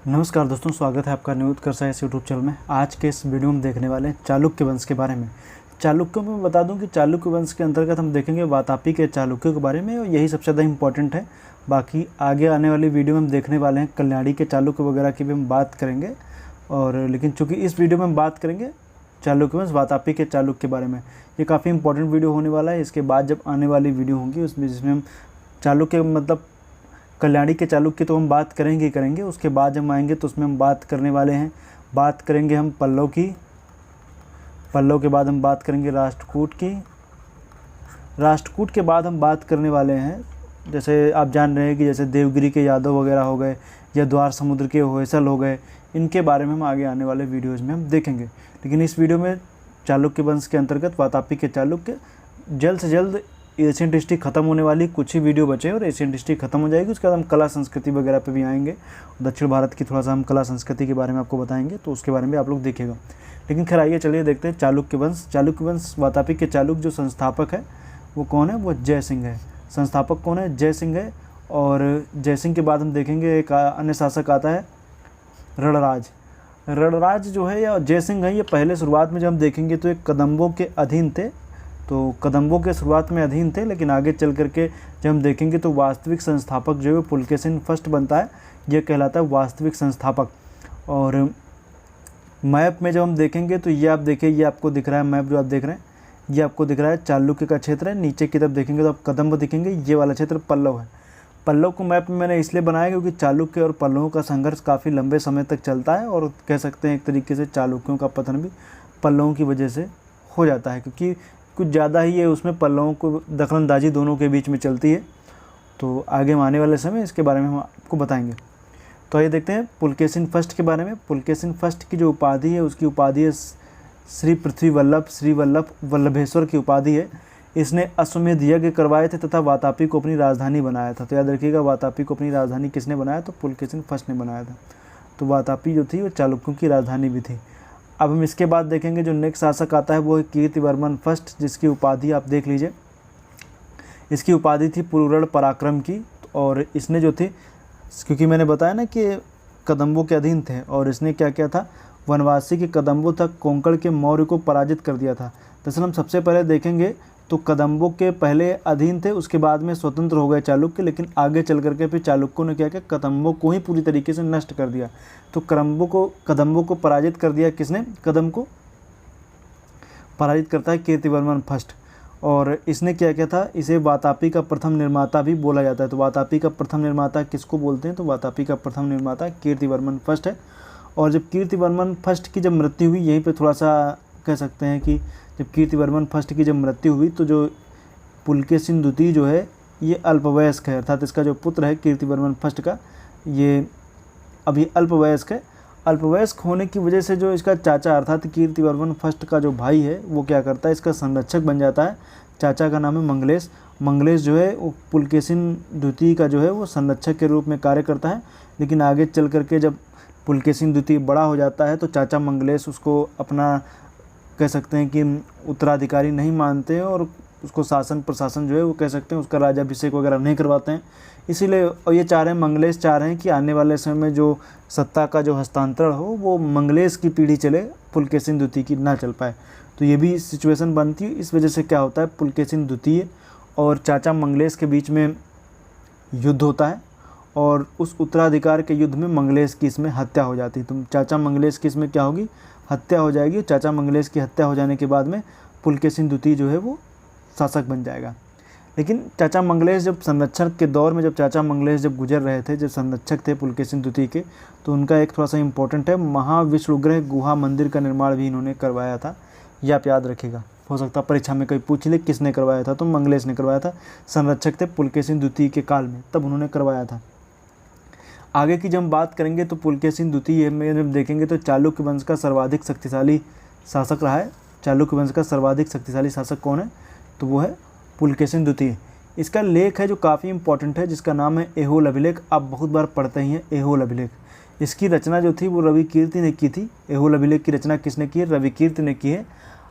नमस्कार दोस्तों, स्वागत है आपका न्यू उत्कर्ष इस यूट्यूब चैनल में। आज के इस वीडियो में देखने वाले हैं चालुक्य वंश के बारे में। चालुक्यों में बता दूं कि चालुक्य वंश के अंतर्गत हम देखेंगे वातापी के चालुक्यों के बारे में, और यही सबसे ज़्यादा इंपॉर्टेंट है। बाकी आगे आने वाली वीडियो में हम देखने वाले हैं कल्याणी के चालुक्य वगैरह की भी हम बात करेंगे, और लेकिन चूँकि इस वीडियो में हम बात करेंगे चालुक्य वंश वातापी के चालुक्य के बारे में, ये काफ़ी इंपॉर्टेंट वीडियो होने वाला है। इसके बाद जब आने वाली वीडियो होंगी उसमें जिसमें हम चालुक्य मतलब कल्याणी के चालुक्य तो हम बात करेंगे ही करेंगे, उसके बाद जब आएंगे तो उसमें हम बात करने वाले हैं, बात करेंगे हम पल्लव की। पल्लव के बाद हम बात करेंगे राष्ट्रकूट की। राष्ट्रकूट के बाद हम बात करने वाले हैं, जैसे आप जान रहे हैं कि जैसे देवगिरी के यादव वगैरह हो गए या द्वार समुद्र के होयसल हो गए, इनके बारे में हम आगे आने वाले वीडियोज़ में हम देखेंगे। लेकिन इस वीडियो में चालुक्य वंश के अंतर्गत वातापी के चालुक्य, जल्द से जल्द एशियन हिस्ट्री खत्म होने वाली, कुछ ही वीडियो बचे और एशियन हिस्ट्री खत्म हो जाएगी। उसके बाद हम कला संस्कृति वगैरह पे भी आएंगे, दक्षिण भारत की थोड़ा सा हम कला संस्कृति के बारे में आपको बताएंगे, तो उसके बारे में आप लोग देखिएगा। लेकिन खैर आइए चलिए देखते हैं चालुक्य वंश। चालुक्य वंश वातापी के चालुक्य जो संस्थापक है वो कौन है? वो जय सिंह है। संस्थापक कौन है? जय सिंह है। और जय सिंह के बाद हम देखेंगे एक अन्य शासक आता है रणराज। रणराज जो है या जय सिंह है, ये पहले शुरुआत में जब हम देखेंगे तो एक कदम्बों के अधीन थे, तो कदम्बों के शुरुआत में अधीन थे, लेकिन आगे चल करके जब हम देखेंगे तो वास्तविक संस्थापक जो है पुलकेशिन फर्स्ट बनता है, यह कहलाता है वास्तविक संस्थापक। और मैप में जब हम देखेंगे तो ये आप देखिए, ये आपको दिख रहा है मैप जो आप देख रहे हैं, ये आपको दिख रहा है चालुक्य का क्षेत्र है। नीचे की तरफ देखेंगे तो आप कदम्ब दिखेंगे, ये वाला क्षेत्र पल्लव है। पल्लव को मैप में मैंने इसलिए बनाया क्योंकि चालुक्य और पल्लवों का संघर्ष काफ़ी लंबे समय तक चलता है, और कह सकते हैं एक तरीके से चालुक्यों का पतन भी पल्लवों की वजह से हो जाता है, क्योंकि कुछ ज़्यादा ही है उसमें पल्लवों को दखलंदाजी दोनों के बीच में चलती है। तो आगे आने वाले समय इसके बारे में हम आपको बताएंगे। तो आइए देखते हैं पुलकेशिन फर्स्ट के बारे में। पुलकेशिन फर्स्ट की जो उपाधि है उसकी उपाधि है श्री पृथ्वी वल्लभ, श्री वल्लभ, वल्लभेश्वर की उपाधि है। इसने अश्वमेध यज्ञ करवाए थे तथा वातापी को अपनी राजधानी बनाया था। तो याद रखिएगा, वातापी को अपनी राजधानी किसने बनाया? तो पुलकेशिन फर्स्ट ने बनाया था। तो वातापी जो थी वो चालुक्यों की राजधानी भी थी। अब हम इसके बाद देखेंगे जो नेक्स्ट शासक आता है वो है कीर्तिवर्मन फर्स्ट, जिसकी उपाधि आप देख लीजिए। इसकी उपाधि थी पुरुरण पराक्रम की, और इसने जो थी, क्योंकि मैंने बताया ना कि कदम्बों के अधीन थे, और इसने क्या किया था, वनवासी के कदम्बों तक कोंकण के मौर्य को पराजित कर दिया था। दरअसल हम सबसे पहले देखेंगे तो कदम्बों के पहले अधीन थे, उसके बाद में स्वतंत्र हो गए चालुक्य, लेकिन आगे चल करके फिर चालुक्यों ने क्या किया, कदम्बों को ही पूरी तरीके से नष्ट कर दिया। तो कदम्बों को पराजित कर दिया किसने? कदम्ब को पराजित करता है कीर्तिवर्मन फर्स्ट, और इसने क्या किया था, इसे वातापी का प्रथम निर्माता भी बोला जाता है। तो वातापी का प्रथम निर्माता किसको बोलते हैं? तो वातापी का प्रथम निर्माता कीर्तिवर्मन फर्स्ट है। और जब कीर्तिवर्मन फर्स्ट की जब मृत्यु हुई, यहीं पर थोड़ा सा कह सकते हैं कि जब कीर्तिवर्मन फर्स्ट की जब मृत्यु हुई तो जो पुलकेशिन द्वितीय जो है ये अल्पवयस्क है, अर्थात इसका जो पुत्र है कीर्तिवर्मन फर्स्ट का, ये अभी अल्पवयस्क है। अल्पवयस्क होने की वजह से जो इसका चाचा अर्थात कीर्तिवर्मन फर्स्ट का जो भाई है वो क्या करता है, इसका संरक्षक बन जाता है। चाचा का नाम है मंगलेश। मंगलेश जो है वो पुलकेशिन द्वितीय का जो है वो संरक्षक के रूप में कार्य करता है। लेकिन आगे चल करके जब पुलकेशिन द्वितीय बड़ा हो जाता है तो चाचा मंगलेश उसको अपना कह सकते हैं कि उत्तराधिकारी नहीं मानते हैं, और उसको शासन प्रशासन जो है वो कह सकते हैं उसका राज्याभिषेक वगैरह नहीं करवाते हैं। इसीलिए और ये चाह रहे हैं, मंगलेश चाह रहे हैं कि आने वाले समय में जो सत्ता का जो हस्तांतरण हो वो मंगलेश की पीढ़ी चले, पुलकेशिन द्वितीय की ना चल पाए। तो ये भी सिचुएशन बनती है। इस वजह से क्या होता है, पुलकेशिन द्वितीय और चाचा मंगलेश के बीच में युद्ध होता है, और उस उत्तराधिकार के युद्ध में मंगलेश की इसमें हत्या हो जाती है। तो चाचा मंगलेश की इसमें क्या होगी, हत्या हो जाएगी। चाचा मंगलेश की हत्या हो जाने के बाद में पुलकेशिन द्वितीय जो है वो शासक बन जाएगा। लेकिन चाचा मंगलेश जब संरक्षक के दौर में, जब चाचा मंगलेश जब गुजर रहे थे, जब संरक्षक थे पुलकेशिन द्वितीय के, तो उनका एक थोड़ा सा इंपॉर्टेंट है, महाविष्णुग्रह गुहा मंदिर का निर्माण भी इन्होंने करवाया था। ये आप याद रखिएगा, हो सकता है परीक्षा में कोई पूछ ले किसने करवाया था, तो मंगलेश ने करवाया था। संरक्षक थे पुलकेशिन द्वितीय के काल में, तब उन्होंने करवाया था। आगे की जब हम बात करेंगे तो पुलकेशिन द्वितीय में जब देखेंगे तो चालुक्य वंश का सर्वाधिक शक्तिशाली शासक रहा है। चालुक्य वंश का सर्वाधिक शक्तिशाली शासक कौन है? तो वो है पुलकेशिन द्वितीय। इसका लेख है जो काफ़ी इंपॉर्टेंट है, जिसका नाम है ऐहोल अभिलेख। आप बहुत बार पढ़ते ही हैं ऐहोल अभिलेख। इसकी रचना जो थी वो रविकीर्ति ने की थी। ऐहोल अभिलेख की रचना किसने की है? रविकीर्ति ने की है।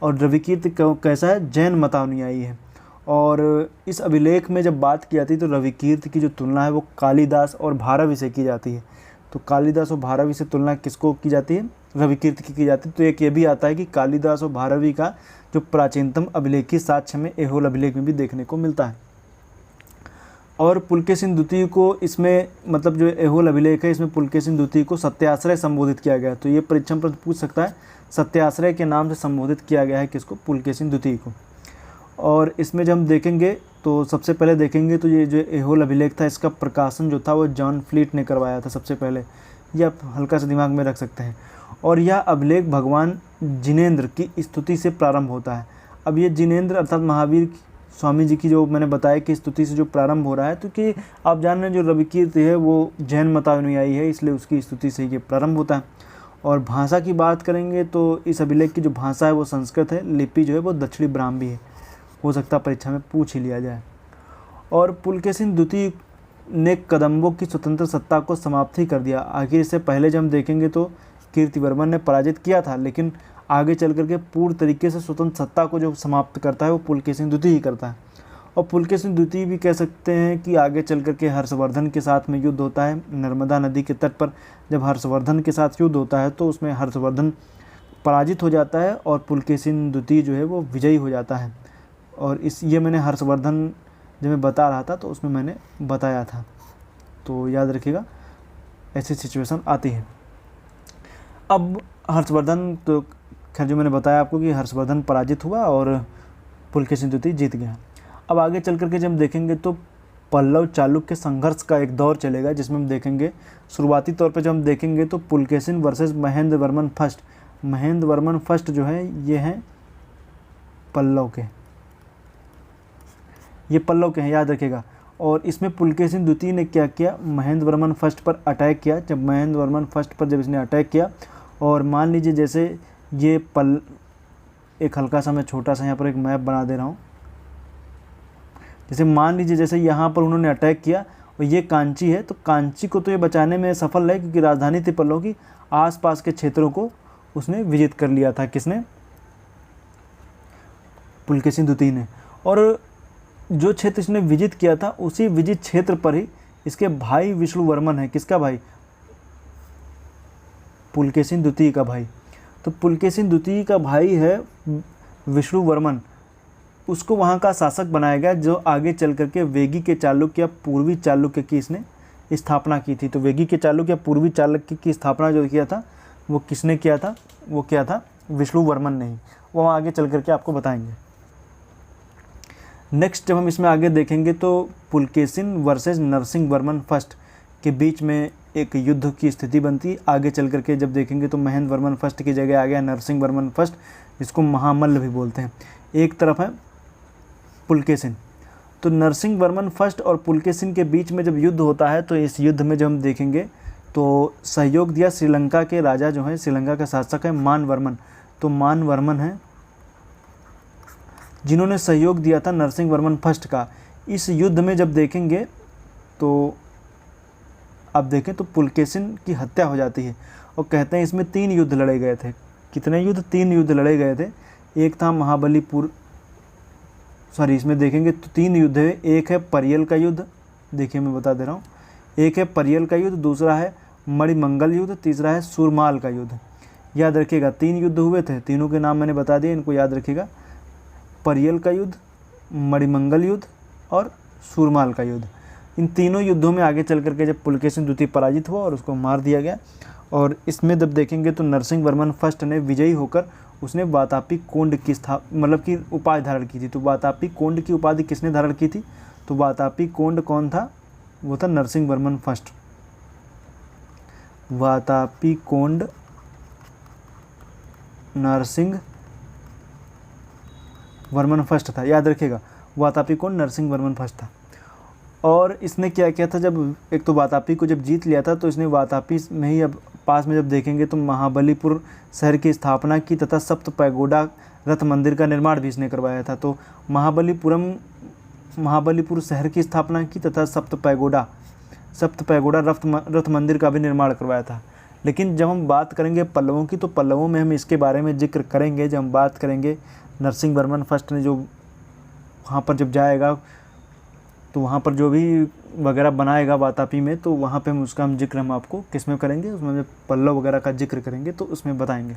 और रविकीर्ति कैसा है? जैन मतानुयायी है। और इस अभिलेख में जब बात की जाती है तो रविकीर्ति की जो तुलना है वो कालिदास और भारवी से की जाती है। तो कालिदास और भारवी से तुलना किसको की जाती है? रविकीर्ति की जाती है। तो एक ये भी आता है कि कालिदास और भारवी का जो प्राचीनतम अभिलेखी साक्ष्य में ऐहोल अभिलेख में भी देखने को मिलता है। और पुलकेशिन द्वितीय को इसमें मतलब जो ऐहोल अभिलेख है इसमें पुलकेशिन द्वितीय को सत्याश्रय संबोधित किया गया है। तो ये परीक्षा में पूछ सकता है, सत्याश्रय के नाम से संबोधित किया गया है किसको? पुलकेशिन द्वितीय को। और इसमें जब हम देखेंगे तो सबसे पहले देखेंगे तो ये जो ऐहोल अभिलेख था इसका प्रकाशन जो था वो जॉन फ्लीट ने करवाया था सबसे पहले। ये आप हल्का सा दिमाग में रख सकते हैं। और यह अभिलेख भगवान जिनेंद्र की स्तुति से प्रारंभ होता है। अब ये जिनेंद्र अर्थात महावीर स्वामी जी की जो मैंने बताया कि स्तुति से जो प्रारंभ हो रहा है, तो कि आप जान रहे हैं जो रविकीर्ति है वो जैन मतानुयायी है, इसलिए उसकी स्तुति से ये प्रारंभ होता है। और भाषा की बात करेंगे तो इस अभिलेख की जो भाषा है वो संस्कृत है, लिपि जो है वो दक्षिणी ब्राह्मी है। हो सकता है परीक्षा में पूछ ही लिया जाए। और पुलकेशिन द्वितीय ने कदम्बों की स्वतंत्र सत्ता को समाप्त ही कर दिया। आखिर इससे पहले जब हम देखेंगे तो कीर्तिवर्मन ने पराजित किया था, लेकिन आगे चल करके पूर्ण तरीके से स्वतंत्र सत्ता को जो समाप्त करता है वो पुलकेशिन द्वितीय ही करता है। और पुलकेशिन द्वितीय भी कह सकते हैं कि आगे चल करके हर्षवर्धन के साथ में युद्ध होता है नर्मदा नदी के तट पर। जब हर्षवर्धन के साथ युद्ध होता है तो उसमें हर्षवर्धन पराजित हो जाता है और पुलकेशिन द्वितीय जो है वो विजयी हो जाता है। और ये मैंने हर्षवर्धन जब मैं बता रहा था तो उसमें मैंने बताया था, तो याद रखिएगा ऐसी सिचुएशन आती है। अब हर्षवर्धन तो खैर जो मैंने बताया आपको कि हर्षवर्धन पराजित हुआ और पुलकेशिन द्वितीय जीत गया। अब आगे चल करके जब हम देखेंगे तो पल्लव चालुक्य संघर्ष का एक दौर चलेगा, जिसमें हम देखेंगे शुरुआती तौर पर जब हम देखेंगे तो Pulakeshin versus Mahendra Varman first. Mahendra Varman first जो है ये हैं पल्लव के, ये पल्लव के हैं, याद रखिएगा। और इसमें पुलकेशिन द्वितीय ने क्या किया? महेंद्र वर्मन फर्स्ट पर अटैक किया। जब महेंद्र वर्मन फर्स्ट पर जब इसने अटैक किया और मान लीजिए जैसे ये एक हल्का सा मैं छोटा सा यहाँ पर एक मैप बना दे रहा हूँ। जैसे मान लीजिए जैसे यहाँ पर उन्होंने अटैक किया और ये कांची है, तो कांची को तो ये बचाने में सफल रहे क्योंकि राजधानी थी पल्लव की। आसपास के क्षेत्रों को उसने विजित कर लिया था, किसने? पुलकेशिन द्वितीय ने। और जो क्षेत्र इसने विजित किया था उसी विजित क्षेत्र पर ही इसके भाई विष्णुवर्मन है। किसका भाई? पुलकेशिन द्वितीय का भाई। तो पुलकेशिन द्वितीय का भाई है विष्णुवर्मन, उसको वहाँ का शासक बनाया गया, जो आगे चल करके वेगी के चालुक्य या पूर्वी चालुक्य की इसने स्थापना की थी। तो वेगी के चालुक्य या पूर्वी चालुक्य की स्थापना जो किया था वो किसने किया था? वो क्या था? विष्णुवर्मन ने ही। वो आगे चल करके आपको बताएंगे। नेक्स्ट जब हम इसमें आगे देखेंगे तो पुलकेशिन वर्सेस नरसिंह वर्मन फर्स्ट के बीच में एक युद्ध की स्थिति बनती। आगे चल करके जब देखेंगे तो महेंद्र वर्मन फर्स्ट की जगह आ गया नरसिंह वर्मन फर्स्ट, जिसको महामल्ल भी बोलते हैं। एक तरफ है पुलकेशिन। तो नरसिंह वर्मन फर्स्ट और पुलकेशिन के बीच में जब युद्ध होता है तो इस युद्ध में जब हम देखेंगे तो सहयोग दिया श्रीलंका के राजा जो हैं, श्रीलंका का शासक है मानवर्मन। तो मानवर्मन है जिन्होंने सहयोग दिया था नरसिंह वर्मन फर्स्ट का। इस युद्ध में जब देखेंगे तो अब देखें तो पुलकेशिन की हत्या हो जाती है। और कहते हैं इसमें 3 युद्ध लड़े गए थे। कितने युद्ध? 3 युद्ध लड़े गए थे। एक था महाबलीपुर, सॉरी इसमें देखेंगे तो 3 युद्ध है। एक है परियल का युद्ध, देखिए मैं बता दे रहा हूँ। एक है परियल का युद्ध, दूसरा है मणिमंगल युद्ध, तीसरा है सुरमाल का युद्ध। याद रखिएगा 3 युद्ध हुए थे, तीनों के नाम मैंने बता दिए, इनको याद रखिएगा। परियल का युद्ध, मणिमंगल युद्ध और सुरमाल का युद्ध। इन तीनों युद्धों में आगे चल करके जब पुलकेशिन द्वितीय पराजित हुआ और उसको मार दिया गया। और इसमें जब देखेंगे तो नरसिंह वर्मन फर्स्ट ने विजयी होकर उसने वातापी कोंड की मतलब की उपाधि धारण की थी। तो वातापी कोंड की उपाधि किसने धारण की थी? तो वातापी कोंड कौन था? वो था नरसिंह वर्मन फर्स्ट। वातापी कोंड नरसिंह वर्मन फर्स्ट था, याद रखिएगा। वातापी कोंड नरसिंह वर्मन फर्स्ट था। और इसने क्या किया था? जब एक तो वातापी को जब जीत लिया था तो इसने वातापी में ही अब पास में जब देखेंगे तो महाबलीपुर शहर की स्थापना की तथा सप्त पैगोडा रथ मंदिर का निर्माण भी इसने करवाया था। तो महाबलीपुर शहर की स्थापना की तथा सप्त पैगोडा रथ मंदिर का भी निर्माण करवाया था। लेकिन जब हम बात करेंगे पल्लवों की तो पल्लवों में हम इसके बारे में जिक्र करेंगे जब हम बात करेंगे नरसिंह वर्मन फर्स्ट ने जो वहाँ पर जब जाएगा तो वहाँ पर जो भी वगैरह बनाएगा वातापी में, तो वहाँ पे उसका जिक्र हम आपको किस में करेंगे, उसमें पल्लव वगैरह का जिक्र करेंगे तो उसमें बताएंगे।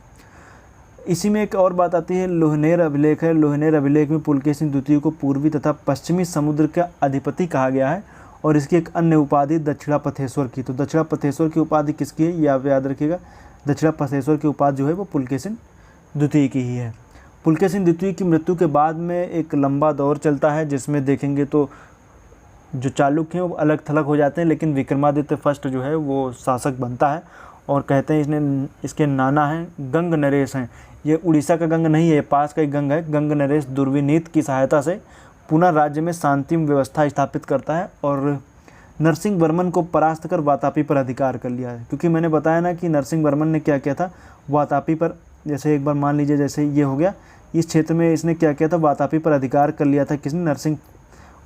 इसी में एक और बात आती है, लोहनेर अभिलेख है। लोहनेर अभिलेख में पुलकेशिन द्वितीय को पूर्वी तथा पश्चिमी समुद्र का अधिपति कहा गया है और इसकी एक अन्य उपाधि दक्षिणापथेश्वर की। तो दक्षिणापथेश्वर की उपाधि किसकी है, ये आप याद रखिएगा। दक्षिणापथेश्वर की उपाधि जो है वो पुलकेशिन द्वितीय की ही है। पुलकेशिन द्वितीय की मृत्यु के बाद में एक लंबा दौर चलता है, जिसमें देखेंगे तो जो चालुक्य हैं वो अलग थलग हो जाते हैं, लेकिन विक्रमादित्य फर्स्ट जो है वो शासक बनता है। और कहते हैं इसके नाना हैं गंग नरेश हैं। ये उड़ीसा का गंग नहीं है, पास का एक गंग है। गंग नरेश दुर्विनीत की सहायता से पुनः राज्य में शांति व्यवस्था स्थापित करता है और नरसिंह वर्मन को परास्त कर वातापी पर अधिकार कर लिया है। क्योंकि मैंने बताया ना कि नरसिंह वर्मन ने क्या किया था वातापी पर, जैसे एक बार मान लीजिए जैसे ये हो गया, इस क्षेत्र में इसने क्या किया था, वातापी पर अधिकार कर लिया था किसने, नरसिंह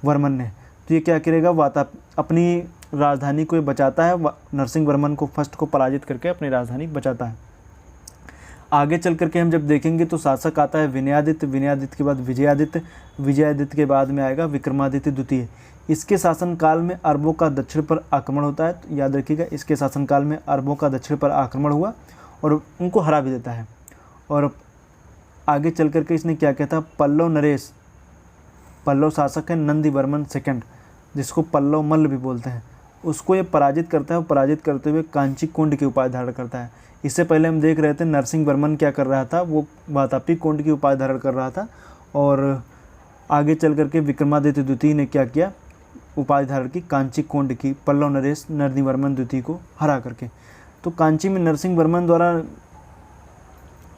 वर्मन ने। तो ये क्या करेगा, अपनी राजधानी को ये बचाता है, नरसिंह वर्मन को फर्स्ट को पराजित करके अपनी राजधानी बचाता है। आगे चल करके हम जब देखेंगे तो शासक आता है विनयादित्य। विनयादित्य के बाद विजयादित्य। विजयादित्य के बाद में आएगा विक्रमादित्य द्वितीय। इसके शासनकाल में अरबों का दक्षिण पर आक्रमण होता है। तो याद रखिएगा, इसके शासनकाल में अरबों का दक्षिण पर आक्रमण हुआ और उनको हरा भी देता है। और आगे चल करके इसने क्या किया था, पल्लव नरेश, पल्लव शासक है नंदीवर्मन सेकंड, जिसको पल्लव मल्ल भी बोलते हैं, उसको ये पराजित करता है। और पराजित करते हुए कांची कुंड की उपाधि धारण करता है। इससे पहले हम देख रहे थे नरसिंह वर्मन क्या कर रहा था, वो वातापी कुंड की उपाधि धारण कर रहा था। और आगे चल करके विक्रमादित्य द्वितीय ने क्या किया, उपाधि धारण की कांची कुंड की, पल्लव नरेश नंदीवर्मन द्वितीय को हरा करके। तो कांची में नरसिंह वर्मन द्वारा,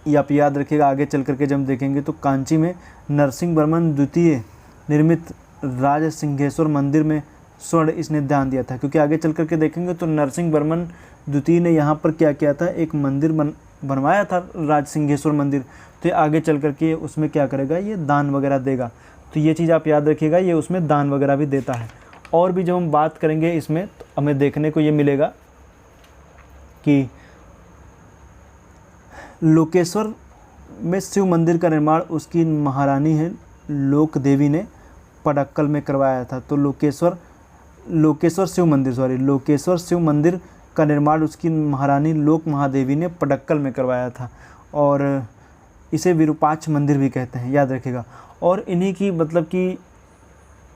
ये आप याद रखिएगा, आगे चल करके जब हम देखेंगे तो कांची में नरसिंह वर्मन द्वितीय निर्मित राज सिंहेश्वर मंदिर में स्वर्ण इसने ध्यान दिया था। क्योंकि आगे चल करके देखेंगे तो नरसिंह वर्मन द्वितीय ने यहाँ पर क्या किया था, एक मंदिर बनवाया था राज सिंहेश्वर मंदिर। तो ये आगे चल करके उसमें क्या करेगा, ये दान वगैरह देगा। तो ये चीज़ आप याद रखिएगा, ये उसमें दान वगैरह भी देता है। और भी जब हम बात करेंगे इसमें तो हमें देखने को ये मिलेगा कि लोकेश्वर में शिव मंदिर का निर्माण उसकी महारानी है लोक देवी ने पडक्कल में करवाया था। तो लोकेश्वर शिव मंदिर का निर्माण उसकी महारानी लोक महादेवी ने पडक्कल में करवाया था और इसे विरूपाक्ष मंदिर भी कहते हैं, याद रखिएगा। और इन्हीं की मतलब कि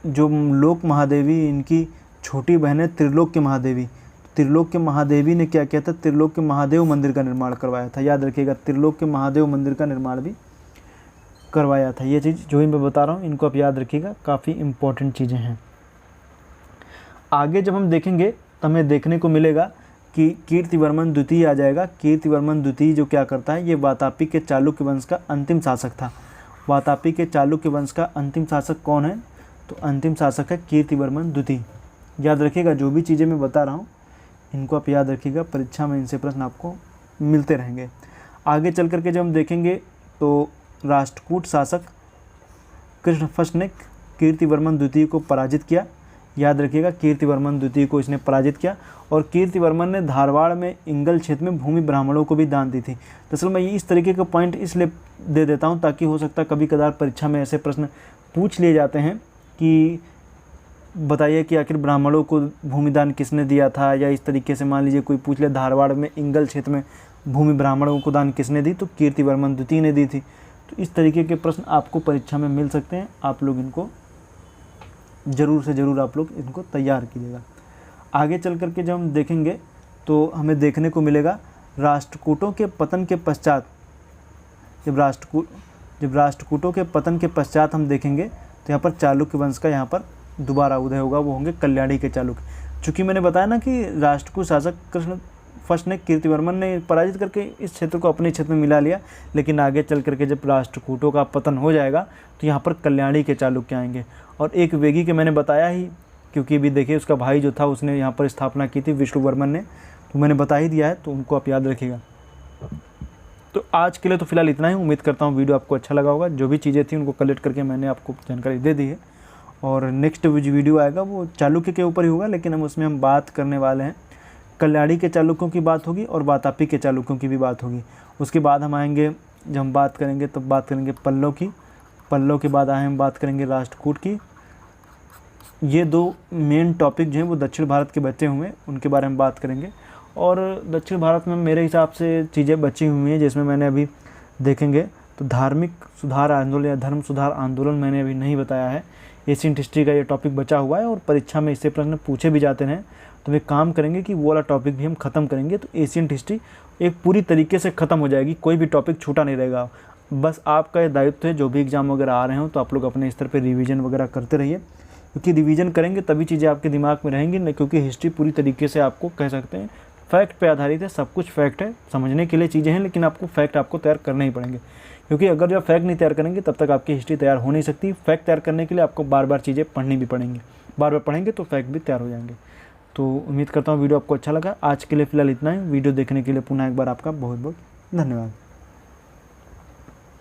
जो लोक महादेवी, इनकी छोटी बहन है त्रिलोक्य महादेवी। त्रिलोक्य महादेवी ने क्या किया था, त्रिलोक्य महादेव मंदिर का निर्माण करवाया था, याद रखिएगा। त्रिलोक्य महादेव मंदिर का निर्माण भी करवाया था। ये चीज़ जो ही मैं बता रहा हूँ इनको आप याद रखिएगा, काफ़ी इम्पोर्टेंट चीज़ें हैं। आगे जब हम देखेंगे तो हमें देखने को मिलेगा कि कीर्तिवर्मन द्वितीय आ जाएगा। कीर्तिवर्मन द्वितीय जो क्या करता है, ये वातापी के चालुक्य वंश का अंतिम शासक था। वातापी के चालुक्य वंश का अंतिम शासक कौन है, तो अंतिम शासक है कीर्तिवर्मन द्वितीय। याद रखिएगा, जो भी चीज़ें मैं बता रहा हूँ इनको आप याद रखिएगा, परीक्षा में इनसे प्रश्न आपको मिलते रहेंगे। आगे चल करके जब हम देखेंगे तो राष्ट्रकूट शासक कृष्ण फर्स्ट ने कीर्तिवर्मन द्वितीय को पराजित किया। याद रखिएगा, कीर्तिवर्मन द्वितीय को इसने पराजित किया। और कीर्तिवर्मन ने धारवाड़ में इंगल क्षेत्र में भूमि ब्राह्मणों को भी दान दी थी। दरअसल मैं इस तरीके का पॉइंट इसलिए दे देता हूँ ताकि हो सकता है कभी कदार परीक्षा में ऐसे प्रश्न पूछ लिए जाते हैं कि बताइए कि आखिर ब्राह्मणों को भूमिदान किसने दिया था, या इस तरीके से मान लीजिए कोई पूछ ले धारवाड़ में इंगल क्षेत्र में भूमि ब्राह्मणों को दान किसने दी, तो कीर्तिवर्मन द्वितीय ने दी थी। तो इस तरीके के प्रश्न आपको परीक्षा में मिल सकते हैं, आप लोग इनको ज़रूर से ज़रूर आप लोग इनको तैयार कीजिएगा। आगे चल करके जब हम देखेंगे तो हमें देखने को मिलेगा राष्ट्रकूटों के पतन के पश्चात, जब राष्ट्रकूटों के पतन के पश्चात हम देखेंगे तो यहाँ पर चालुक्य वंश का यहाँ पर दोबारा उदय होगा, वो होंगे कल्याणी के चालुक्य। चूँकि मैंने बताया ना कि राष्ट्रकूट शासक कृष्ण फर्स्ट ने कीर्तिवर्मन ने पराजित करके इस क्षेत्र को अपने क्षेत्र में मिला लिया, लेकिन आगे चल करके जब राष्ट्रकूटों का पतन हो जाएगा तो यहाँ पर कल्याणी के चालुक्य आएंगे। और एक वेगी के मैंने बताया ही, क्योंकि भी देखिए उसका भाई जो था उसने यहाँ पर स्थापना की थी विष्णुवर्मन ने, तो मैंने बता ही दिया है, तो उनको आप याद रखिएगा। तो आज के लिए तो फिलहाल इतना ही। उम्मीद करता हूँ वीडियो आपको अच्छा लगा होगा। जो भी चीज़ें थी उनको कलेक्ट करके मैंने आपको जानकारी दे दी है। और नेक्स्ट वीडियो आएगा वो चालुक्य के ऊपर ही होगा, लेकिन हम बात करने वाले हैं कल्याणी के चालुक्यों की बात होगी और वातापी के चालुक्यों की भी बात होगी। उसके बाद हम आएंगे, जब हम बात करेंगे तब बात करेंगे पल्लव की, पल्लव के बाद हम बात करेंगे राष्ट्रकूट की, ये 2 मेन टॉपिक जो हैं वो दक्षिण भारत के बचे हुए हैं, उनके बारे में बात करेंगे। और दक्षिण भारत में मेरे हिसाब से चीज़ें बची हुई हैं जिसमें मैंने अभी देखेंगे तो धार्मिक सुधार आंदोलन या धर्म सुधार आंदोलन मैंने अभी नहीं बताया है। एशियंट हिस्ट्री का ये टॉपिक बचा हुआ है और परीक्षा में इससे प्रश्न पूछे भी जाते हैं, तो वे काम करेंगे कि वो वाला टॉपिक भी हम ख़त्म करेंगे। तो एशियंट हिस्ट्री एक पूरी तरीके से ख़त्म हो जाएगी, कोई भी टॉपिक छूटा नहीं रहेगा। बस आपका ये दायित्व है, जो भी एग्ज़ाम वगैरह आ रहे हो तो आप लोग अपने स्तर पर रिवीजन वगैरह करते रहिए, क्योंकि रिवीजन करेंगे तभी चीज़ें आपके दिमाग में रहेंगी न, क्योंकि हिस्ट्री पूरी तरीके से आपको कह सकते हैं फैक्ट पे आधारित है। सब कुछ फैक्ट है, समझने के लिए चीज़ें हैं, लेकिन आपको फैक्ट आपको तैयार करने ही पड़ेंगे, क्योंकि अगर जब फैक्ट नहीं तैयार करेंगे तब तक आपकी हिस्ट्री तैयार हो नहीं सकती। फैक्ट तैयार करने के लिए आपको बार बार चीज़ें पढ़नी भी पड़ेंगी, बार बार पढ़ेंगे तो फैक्ट भी तैयार हो जाएंगे। तो उम्मीद करता हूँ वीडियो आपको अच्छा लगा। आज के लिए फ़िलहाल इतना ही। वीडियो देखने के लिए पुनः एक बार आपका बहुत बहुत धन्यवाद।